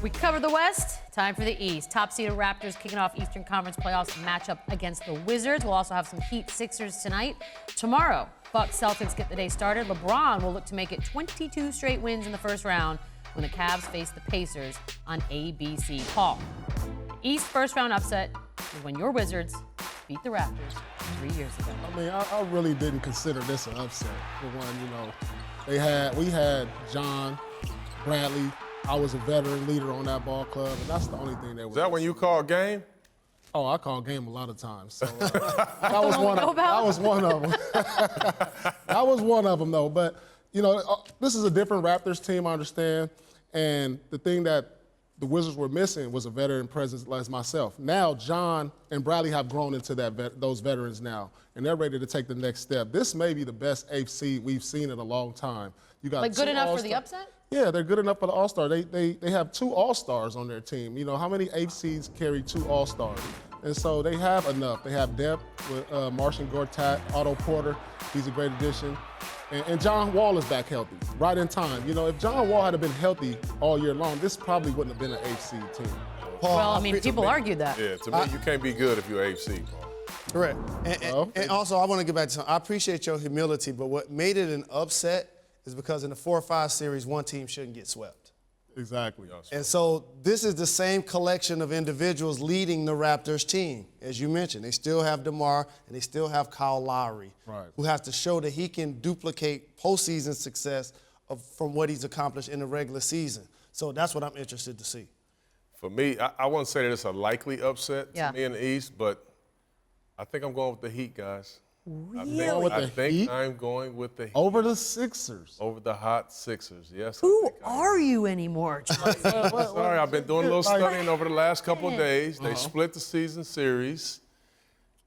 We covered the West. Time for the East. Top-seeded Raptors kicking off Eastern Conference playoffs matchup against the Wizards. We'll also have some Heat Sixers tonight. Tomorrow, Bucks Celtics get the day started. LeBron will look to make it 22 straight wins in the first round when the Cavs face the Pacers on ABC. Paul, East first-round upset is when your Wizards beat the Raptors 3 years ago. I mean, I really didn't consider this an upset. For one, we had John, Bradley. I was a veteran leader on that ball club, and that's the only thing that was. Is that when you called game? Oh, I called game a lot of times. So that was one of them. That was one of them. That was one of them, though. But this is a different Raptors team, I understand. And the thing that the Wizards were missing was a veteran presence like myself. Now, John and Bradley have grown into those veterans now, and they're ready to take the next step. This may be the best eighth seed we've seen in a long time. You got good enough for the upset? Yeah, they're good enough for the All-Star. They have 2 All-Stars on their team. You know, how many eighth seeds carry 2 All-Stars? And so they have enough. They have depth with Marcin Gortat, Otto Porter. He's a great addition. And John Wall is back healthy, right in time. If John Wall had been healthy all year long, this probably wouldn't have been an eighth seed team. Paul, well, I mean, people argued that. Yeah, to me, you can't be good if you're eighth seed, Paul. Correct. And also, I want to get back to something. I appreciate your humility, but what made it an upset is because in the 4-5 series, one team shouldn't get swept. Exactly. And so this is the same collection of individuals leading the Raptors team. As you mentioned, they still have DeMar and they still have Kyle Lowry, who has to show that he can duplicate postseason success from what he's accomplished in the regular season. So that's what I'm interested to see. For me, I wouldn't say that it's a likely upset to me in the East, but I think I'm going with the Heat, guys. Really? I think I'm going with the Heat. Over the Sixers. Over the hot Sixers, yes. Who are you anymore, Chauncey? Sorry, I've been doing a little studying over the last couple of days. They split the season series.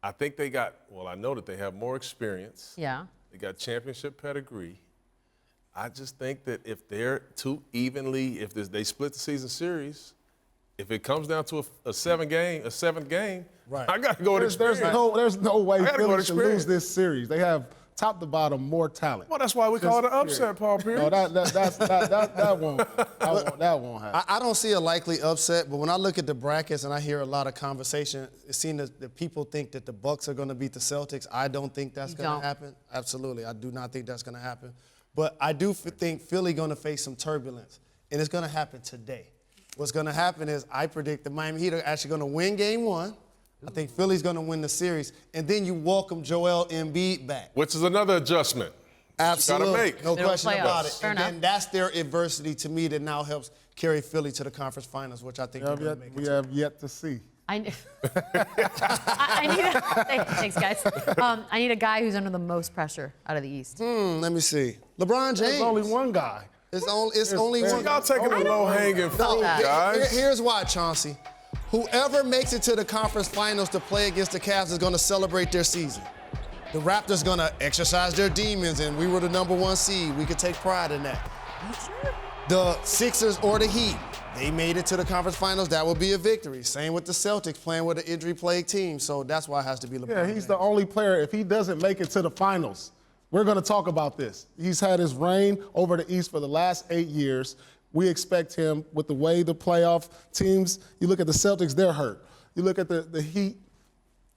I think I know that they have more experience. Yeah. They got championship pedigree. I just think that if they're too evenly, if they split the season series, if it comes down to a seventh game, I got to go with experience. There's no way Philly should lose this series. They have top to bottom more talent. Well, that's why we call it an upset, Paul Pierce. No, that won't happen. I don't see a likely upset, but when I look at the brackets and I hear a lot of conversation, it seems that people think that the Bucks are going to beat the Celtics. I don't think that's going to happen. Absolutely, I do not think that's going to happen. But I do think Philly going to face some turbulence, and it's going to happen today. What's going to happen is I predict the Miami Heat are actually going to win Game 1. I think Philly's going to win the series. And then you welcome Joel Embiid back. Which is another adjustment. Absolutely. You got to make. No question about it. Fair and then that's their adversity to me that now helps carry Philly to the conference finals, which I think we have yet to see. Thanks, guys. I need a guy who's under the most pressure out of the East. Let me see. LeBron James. There's only one guy. It's only one. Y'all taking the low-hanging fruit, guys. Here's why, Chauncey. Whoever makes it to the conference finals to play against the Cavs is going to celebrate their season. The Raptors going to exercise their demons, and we were the #1 seed. We could take pride in that. Sure? The Sixers or the Heat, they made it to the conference finals. That would be a victory. Same with the Celtics playing with an injury-plagued team. So that's why it has to be LeBron. Yeah, he's the only player. If he doesn't make it to the finals, we're going to talk about this. He's had his reign over the East for the last 8 years. We expect him with the way the playoff teams, you look at the Celtics, they're hurt. You look at the Heat,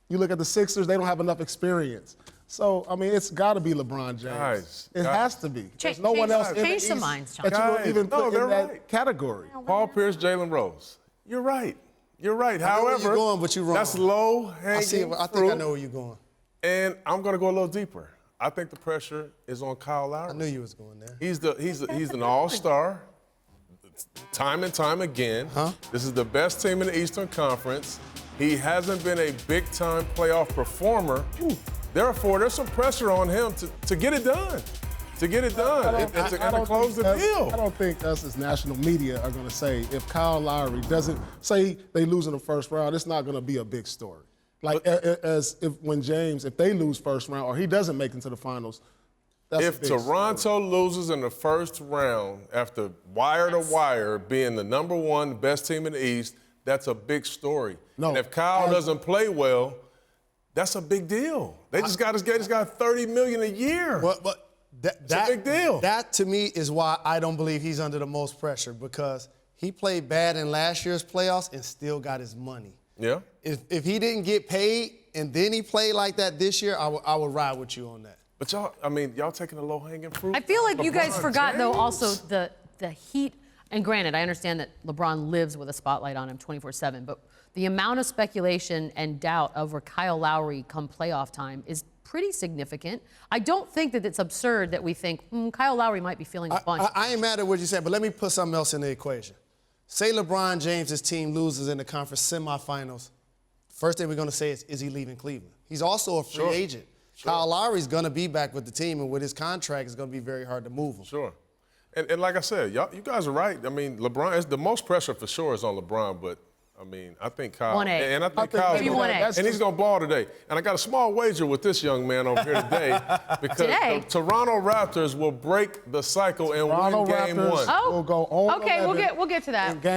you look at the Sixers, they don't have enough experience. So, I mean, it's got to be LeBron James. It has to be. There's no one else in the East that you will even put in that category. Paul Pierce, Jalen Rose. You're right. You're right. I know However, where you're going, but you're wrong. That's low-hanging I think I know where you're going. And I'm going to go a little deeper. I think the pressure is on Kyle Lowry. I knew you was going there. He's an all-star, time and time again. This is the best team in the Eastern Conference. He hasn't been a big-time playoff performer. Therefore, there's some pressure on him to get it done. To get it done and to close the deal. I don't think us as national media are going to say if Kyle Lowry doesn't say they lose in the first round, it's not going to be a big story. Like if they lose first round or he doesn't make it to the finals, that's if Toronto loses in the first round after wire to wire being the #1 best team in the East, that's a big story. No, and if Kyle doesn't play well, that's a big deal. They just got $30 million a year. That's a big deal. That to me is why I don't believe he's under the most pressure because He played bad in last year's playoffs and still got his money. Yeah. If he didn't get paid and then he played like that this year, I would ride with you on that. But y'all taking the low-hanging fruit. I feel like you guys LeBron forgot, though, James? also the Heat. And granted, I understand that LeBron lives with a spotlight on him 24/7, but the amount of speculation and doubt over Kyle Lowry come playoff time is pretty significant. I don't think that it's absurd that we think Kyle Lowry might be feeling a bunch. I ain't mad at what you said, but let me put something else in the equation. Say LeBron James' team loses in the conference semifinals. First thing we're going to say is he leaving Cleveland? He's also a free agent. Sure. Kyle Lowry's going to be back with the team, and with his contract, it's going to be very hard to move him. Sure. And like I said, you guys are right. I mean, LeBron, the most pressure for sure is on LeBron, but I mean, I think Kyle. 1A. And I think Kyle's maybe 1A. and he's going to ball today. And I got a small wager with this young man over here today because the Toronto Raptors will break the cycle and win Game 1. Will go on Okay, 11 we'll get to that. in Game